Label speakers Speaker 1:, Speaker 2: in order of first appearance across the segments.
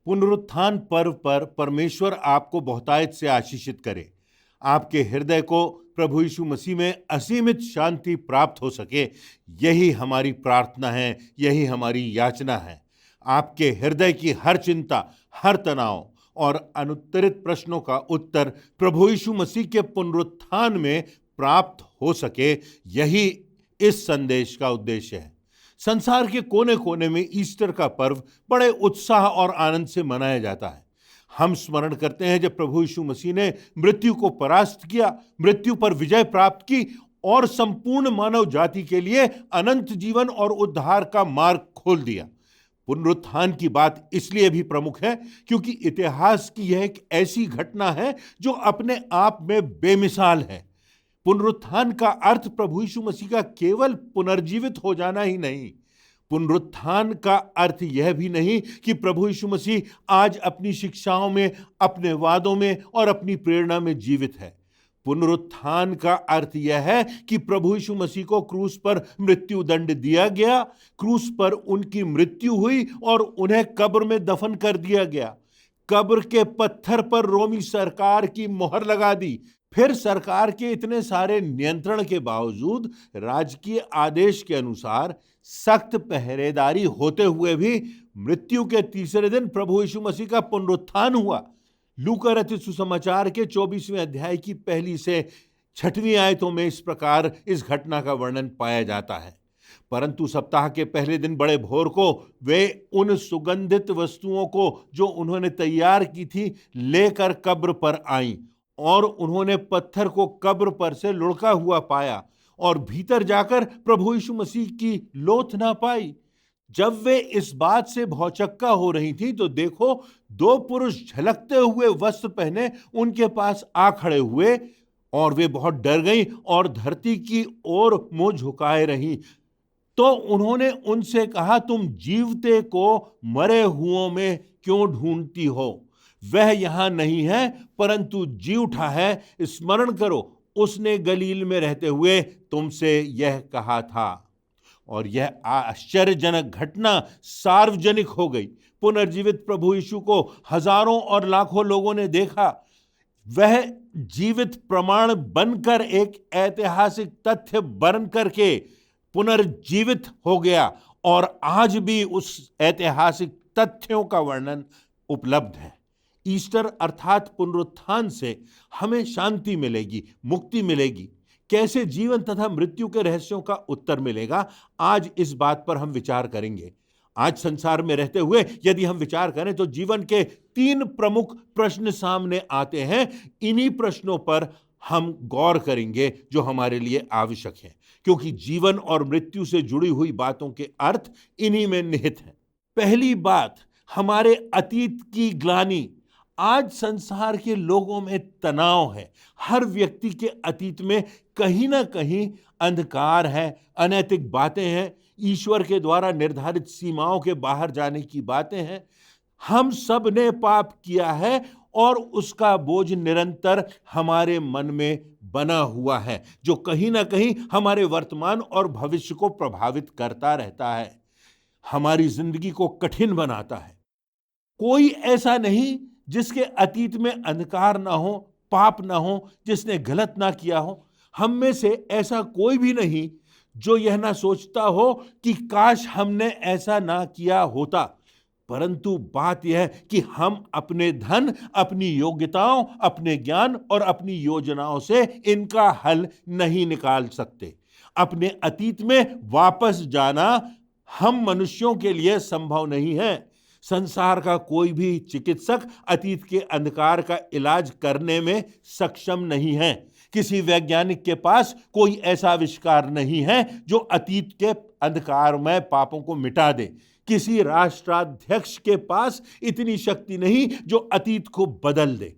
Speaker 1: पुनरुत्थान पर्व पर परमेश्वर आपको बहुतायत से आशीषित करे। आपके हृदय को प्रभु यीशु मसीह में असीमित शांति प्राप्त हो सके, यही हमारी प्रार्थना है, यही हमारी याचना है। आपके हृदय की हर चिंता, हर तनाव और अनुत्तरित प्रश्नों का उत्तर प्रभु यीशु मसीह के पुनरुत्थान में प्राप्त हो सके, यही इस संदेश का उद्देश्य है। संसार के कोने कोने में ईस्टर का पर्व बड़े उत्साह और आनंद से मनाया जाता है। हम स्मरण करते हैं जब प्रभु यीशु मसीह ने मृत्यु को परास्त किया, मृत्यु पर विजय प्राप्त की और संपूर्ण मानव जाति के लिए अनंत जीवन और उद्धार का मार्ग खोल दिया। पुनरुत्थान की बात इसलिए भी प्रमुख है क्योंकि इतिहास की यह एक ऐसी घटना है जो अपने आप में बेमिसाल है। पुनरुत्थान का अर्थ प्रभु यीशु मसीह का केवल पुनर्जीवित हो जाना ही नहीं। पुनरुत्थान का अर्थ यह भी नहीं कि प्रभु यीशु मसीह आज अपनी शिक्षाओं में, अपने वादों में और अपनी प्रेरणा में जीवित है। पुनरुत्थान का अर्थ यह है कि प्रभु यीशु मसीह को क्रूस पर मृत्यु दंड दिया गया, क्रूस पर उनकी मृत्यु हुई और उन्हें कब्र में दफन कर दिया गया। कब्र के पत्थर पर रोमी सरकार की मोहर लगा दी। फिर सरकार के इतने सारे नियंत्रण के बावजूद राजकीय आदेश के अनुसार सख्त पहरेदारी होते हुए भी मृत्यु के तीसरे दिन प्रभु यीशु मसीह का पुनरुत्थान हुआ। लूका रचित सुसमाचार के 24वें अध्याय की पहली से 6वीं आयतों में इस प्रकार इस घटना का वर्णन पाया जाता है। परंतु सप्ताह के पहले दिन बड़े भोर को वे उन सुगंधित वस्तुओं को जो उन्होंने तैयार की थी लेकर कब्र पर आईं, और उन्होंने पत्थर को कब्र पर से लुढ़का हुआ पाया और भीतर जाकर प्रभु यीशु मसीह की लोथ ना पाई। जब वे इस बात से भौचक्का हो रही थी तो देखो, 2 पुरुष झलकते हुए वस्त्र पहने उनके पास आ खड़े हुए, और वे बहुत डर गईं और धरती की ओर मुंह झुकाए रहीं। तो उन्होंने उनसे कहा, तुम जीवते को मरे हुओं में क्यों ढूंढती हो? वह यहां नहीं है परंतु जी उठा है। स्मरण करो, उसने गलील में रहते हुए तुमसे यह कहा था। और यह आश्चर्यजनक घटना सार्वजनिक हो गई। पुनर्जीवित प्रभु यीशु को हजारों और लाखों लोगों ने देखा। वह जीवित प्रमाण बनकर, एक ऐतिहासिक तथ्य बन करके पुनर्जीवित हो गया, और आज भी उस ऐतिहासिक तथ्यों का वर्णन उपलब्ध है। ईस्टर अर्थात पुनरुत्थान से हमें शांति मिलेगी, मुक्ति मिलेगी। कैसे जीवन तथा मृत्यु के रहस्यों का उत्तर मिलेगा, आज इस बात पर हम विचार करेंगे। आज संसार में रहते हुए यदि हम विचार करें तो जीवन के 3 प्रमुख प्रश्न सामने आते हैं। इन्हीं प्रश्नों पर हम गौर करेंगे जो हमारे लिए आवश्यक है, क्योंकि जीवन और मृत्यु से जुड़ी हुई बातों के अर्थ इन्हीं में निहित हैं। पहली बात, हमारे अतीत की ग्लानि। आज संसार के लोगों में तनाव है। हर व्यक्ति के अतीत में कहीं ना कहीं अंधकार है, अनैतिक बातें हैं, ईश्वर के द्वारा निर्धारित सीमाओं के बाहर जाने की बातें हैं। हम सब ने पाप किया है और उसका बोझ निरंतर हमारे मन में बना हुआ है, जो कहीं ना कहीं हमारे वर्तमान और भविष्य को प्रभावित करता रहता है, हमारी जिंदगी को कठिन बनाता है। कोई ऐसा नहीं जिसके अतीत में अंधकार ना हो, पाप ना हो, जिसने गलत ना किया हो। हम में से ऐसा कोई भी नहीं जो यह ना सोचता हो कि काश हमने ऐसा ना किया होता। परंतु बात यह है कि हम अपने धन, अपनी योग्यताओं, अपने ज्ञान और अपनी योजनाओं से इनका हल नहीं निकाल सकते। अपने अतीत में वापस जाना हम मनुष्यों के लिए संभव नहीं है। संसार का कोई भी चिकित्सक अतीत के अंधकार का इलाज करने में सक्षम नहीं है। किसी वैज्ञानिक के पास कोई ऐसा आविष्कार नहीं है जो अतीत के अंधकारमय पापों को मिटा दे। किसी राष्ट्राध्यक्ष के पास इतनी शक्ति नहीं जो अतीत को बदल दे।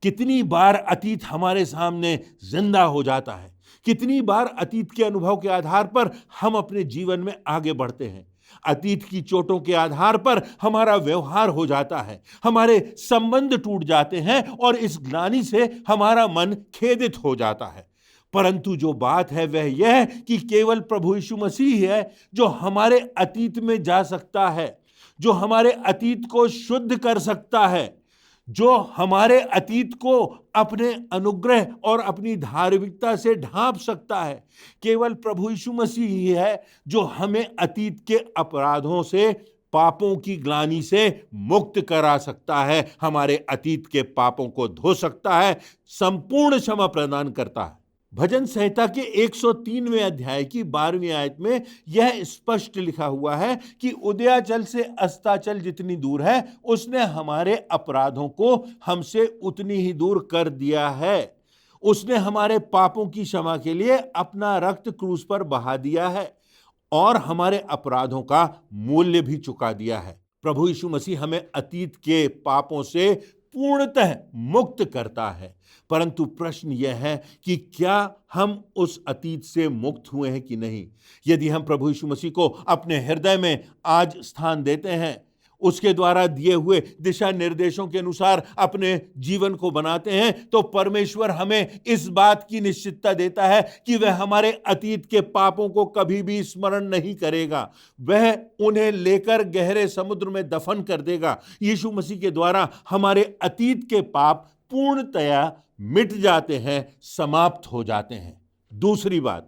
Speaker 1: कितनी बार अतीत हमारे सामने जिंदा हो जाता है, कितनी बार अतीत के अनुभव के आधार पर हम अपने जीवन में आगे बढ़ते हैं। अतीत की चोटों के आधार पर हमारा व्यवहार हो जाता है, हमारे संबंध टूट जाते हैं और इस ग्लानि से हमारा मन खेदित हो जाता है। परंतु जो बात है वह यह है कि केवल प्रभु यीशु मसीह है जो हमारे अतीत में जा सकता है, जो हमारे अतीत को शुद्ध कर सकता है, जो हमारे अतीत को अपने अनुग्रह और अपनी धार्मिकता से ढांप सकता है। केवल प्रभु यीशु मसीह ही है जो हमें अतीत के अपराधों से, पापों की ग्लानि से मुक्त करा सकता है, हमारे अतीत के पापों को धो सकता है, संपूर्ण क्षमा प्रदान करता है। भजन संहिता के 103वें अध्याय की 12वीं आयत में यह स्पष्ट लिखा हुआ है कि उदयाचल से अस्ताचल जितनी दूर है, उसने हमारे अपराधों को हमसे उतनी ही दूर कर दिया है। उसने हमारे पापों की क्षमा के लिए अपना रक्त क्रूस पर बहा दिया है और हमारे अपराधों का मूल्य भी चुका दिया है। प्रभु यीशु मसीह हमें अतीत के पापों से पूर्णतः मुक्त करता है, परंतु प्रश्न यह है कि क्या हम उस अतीत से मुक्त हुए हैं कि नहीं। यदि हम प्रभु यीशु मसीह को अपने हृदय में आज स्थान देते हैं, उसके द्वारा दिए हुए दिशा निर्देशों के अनुसार अपने जीवन को बनाते हैं, तो परमेश्वर हमें इस बात की निश्चितता देता है कि वह हमारे अतीत के पापों को कभी भी स्मरण नहीं करेगा। वह उन्हें लेकर गहरे समुद्र में दफन कर देगा। यीशु मसीह के द्वारा हमारे अतीत के पाप पूर्णतया मिट जाते हैं, समाप्त हो जाते हैं। दूसरी बात,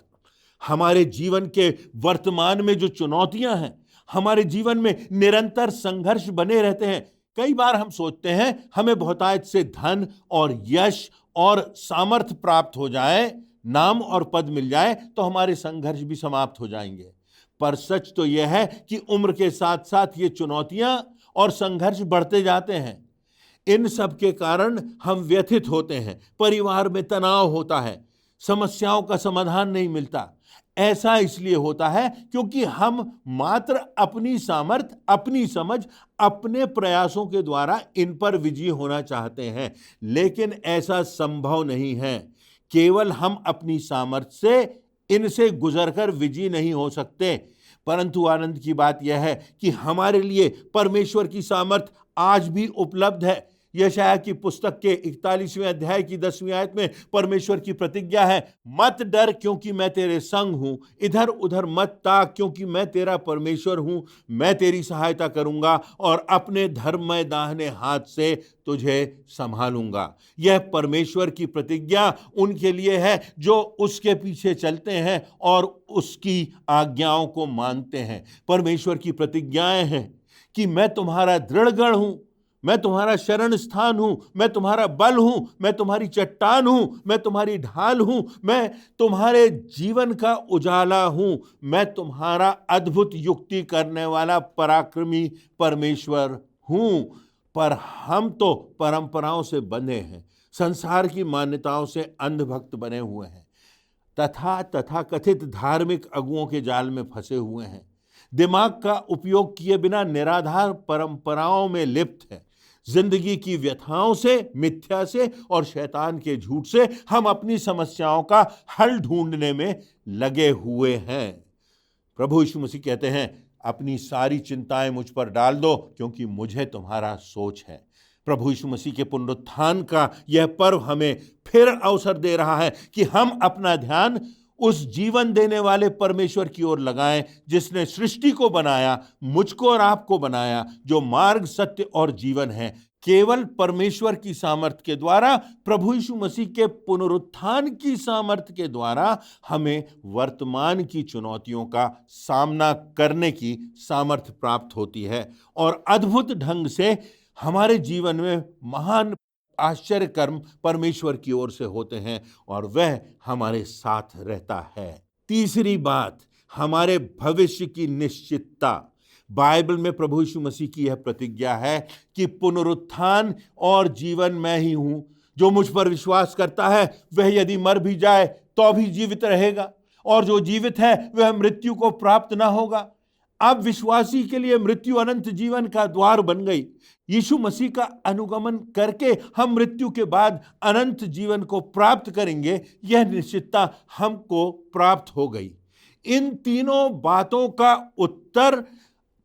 Speaker 1: हमारे जीवन के वर्तमान में जो चुनौतियां हैं, हमारे जीवन में निरंतर संघर्ष बने रहते हैं। कई बार हम सोचते हैं हमें बहुतायत से धन और यश और सामर्थ्य प्राप्त हो जाए, नाम और पद मिल जाए, तो हमारे संघर्ष भी समाप्त हो जाएंगे। पर सच तो यह है कि उम्र के साथ साथ ये चुनौतियां और संघर्ष बढ़ते जाते हैं। इन सब के कारण हम व्यथित होते हैं, परिवार में तनाव होता है, समस्याओं का समाधान नहीं मिलता। ऐसा इसलिए होता है क्योंकि हम मात्र अपनी सामर्थ, अपनी समझ, अपने प्रयासों के द्वारा इन पर विजयी होना चाहते हैं, लेकिन ऐसा संभव नहीं है। केवल हम अपनी सामर्थ से इनसे गुजरकर विजयी नहीं हो सकते, परंतु आनंद की बात यह है कि हमारे लिए परमेश्वर की सामर्थ आज भी उपलब्ध है। यशायाह की पुस्तक के 41वें अध्याय की 10वीं आयत में परमेश्वर की प्रतिज्ञा है, मत डर क्योंकि मैं तेरे संग हूं, इधर उधर मत ताक क्योंकि मैं तेरा परमेश्वर हूं, मैं तेरी सहायता करूंगा और अपने धर्ममय दाहिने हाथ से तुझे संभालूंगा। यह परमेश्वर की प्रतिज्ञा उनके लिए है जो उसके पीछे चलते हैं और उसकी आज्ञाओं को मानते हैं। परमेश्वर की प्रतिज्ञाएं हैं कि मैं तुम्हारा दृढ़ गढ़ हूं, मैं तुम्हारा शरण स्थान हूं, मैं तुम्हारा बल हूं, मैं तुम्हारी चट्टान हूं, मैं तुम्हारी ढाल हूं, मैं तुम्हारे जीवन का उजाला हूं, मैं तुम्हारा अद्भुत युक्ति करने वाला पराक्रमी परमेश्वर हूं। पर हम तो परंपराओं से बंधे हैं, संसार की मान्यताओं से अंधभक्त बने हुए हैं, तथा कथित धार्मिक अगुओं के जाल में फंसे हुए हैं, दिमाग का उपयोग किए बिना निराधार परंपराओं में लिप्त है। जिंदगी की व्यथाओं से, मिथ्या से और शैतान के झूठ से हम अपनी समस्याओं का हल ढूंढने में लगे हुए हैं। प्रभु यीशु मसीह कहते हैं, अपनी सारी चिंताएं मुझ पर डाल दो क्योंकि मुझे तुम्हारा सोच है। प्रभु यीशु मसीह के पुनरुत्थान का यह पर्व हमें फिर अवसर दे रहा है कि हम अपना ध्यान उस जीवन देने वाले परमेश्वर की ओर लगाएं जिसने सृष्टि को बनाया, मुझको और आपको बनाया, जो मार्ग, सत्य और जीवन है। केवल परमेश्वर की सामर्थ्य के द्वारा, प्रभु यीशु मसीह के पुनरुत्थान की सामर्थ्य के द्वारा हमें वर्तमान की चुनौतियों का सामना करने की सामर्थ्य प्राप्त होती है और अद्भुत ढंग से हमारे जीवन में महान आश्चर्य कर्म परमेश्वर की ओर से होते हैं और वह हमारे साथ रहता है। तीसरी बात, हमारे भविष्य की निश्चितता। बाइबल में प्रभु यीशु मसीह की यह प्रतिज्ञा है कि पुनरुत्थान और जीवन मैं ही हूं, जो मुझ पर विश्वास करता है वह यदि मर भी जाए तो भी जीवित रहेगा, और जो जीवित है वह मृत्यु को प्राप्त ना होगा। अब विश्वासी के लिए मृत्यु अनंत जीवन का द्वार बन गई। यीशु मसीह का अनुगमन करके हम मृत्यु के बाद अनंत जीवन को प्राप्त करेंगे, यह निश्चितता हमको प्राप्त हो गई। इन तीनों बातों का उत्तर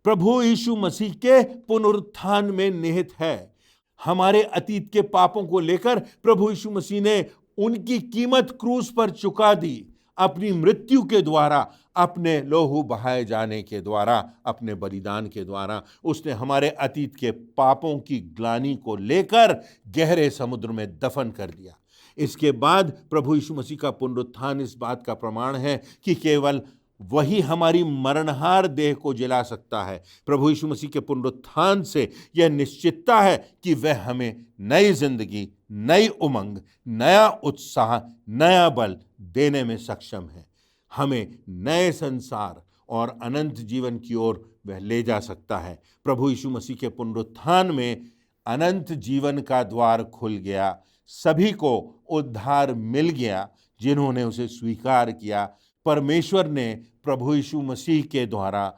Speaker 1: प्रभु यीशु मसीह के पुनरुत्थान में निहित है। हमारे अतीत के पापों को लेकर प्रभु यीशु मसीह ने उनकी कीमत क्रूस पर चुका दी। अपनी मृत्यु के द्वारा, अपने लोहू बहाए जाने के द्वारा, अपने बलिदान के द्वारा उसने हमारे अतीत के पापों की ग्लानि को लेकर गहरे समुद्र में दफन कर दिया। इसके बाद प्रभु यीशु मसीह का पुनरुत्थान इस बात का प्रमाण है कि केवल वही हमारी मरणहार देह को जिला सकता है। प्रभु यीशु मसीह के पुनरुत्थान से यह निश्चितता है कि वह हमें नई जिंदगी, नई उमंग, नया उत्साह, नया बल देने में सक्षम है। हमें नए संसार और अनंत जीवन की ओर वह ले जा सकता है। प्रभु यीशु मसीह के पुनरुत्थान में अनंत जीवन का द्वार खुल गया। सभी को उद्धार मिल गया जिन्होंने उसे स्वीकार किया। परमेश्वर ने प्रभु यीशु मसीह के द्वारा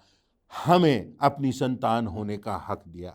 Speaker 1: हमें अपनी संतान होने का हक दिया।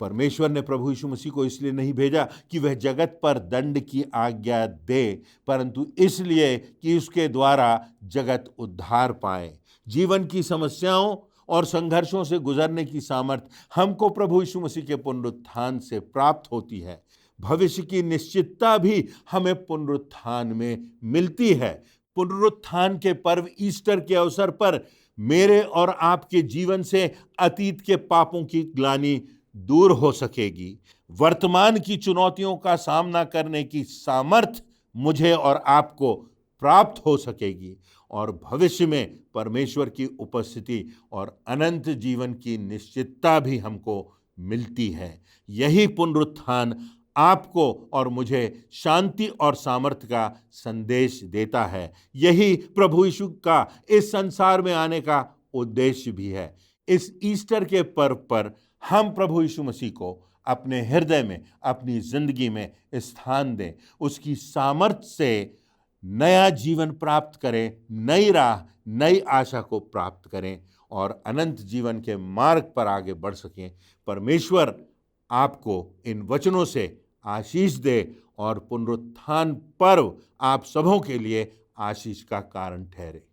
Speaker 1: परमेश्वर ने प्रभु यीशु मसीह को इसलिए नहीं भेजा कि वह जगत पर दंड की आज्ञा दे, परंतु इसलिए कि उसके द्वारा जगत उद्धार पाए। जीवन की समस्याओं और संघर्षों से गुजरने की सामर्थ्य हमको प्रभु यीशु मसीह के पुनरुत्थान से प्राप्त होती है। भविष्य की निश्चितता भी हमें पुनरुत्थान में मिलती है। पुनरुत्थान के पर्व ईस्टर के अवसर पर मेरे और आपके जीवन से अतीत के पापों की ग्लानि दूर हो सकेगी। वर्तमान की चुनौतियों का सामना करने की सामर्थ्य मुझे और आपको प्राप्त हो सकेगी और भविष्य में परमेश्वर की उपस्थिति और अनंत जीवन की निश्चितता भी हमको मिलती है। यही पुनरुत्थान आपको और मुझे शांति और सामर्थ्य का संदेश देता है। यही प्रभु यीशु का इस संसार में आने का उद्देश्य भी है। इस ईस्टर के पर्व पर हम प्रभु यीशु मसीह को अपने हृदय में, अपनी जिंदगी में स्थान दें, उसकी सामर्थ्य से नया जीवन प्राप्त करें, नई राह, नई आशा को प्राप्त करें और अनंत जीवन के मार्ग पर आगे बढ़ सकें। परमेश्वर आपको इन वचनों से आशीष दे और पुनरुत्थान पर्व आप सबों के लिए आशीष का कारण ठहरे।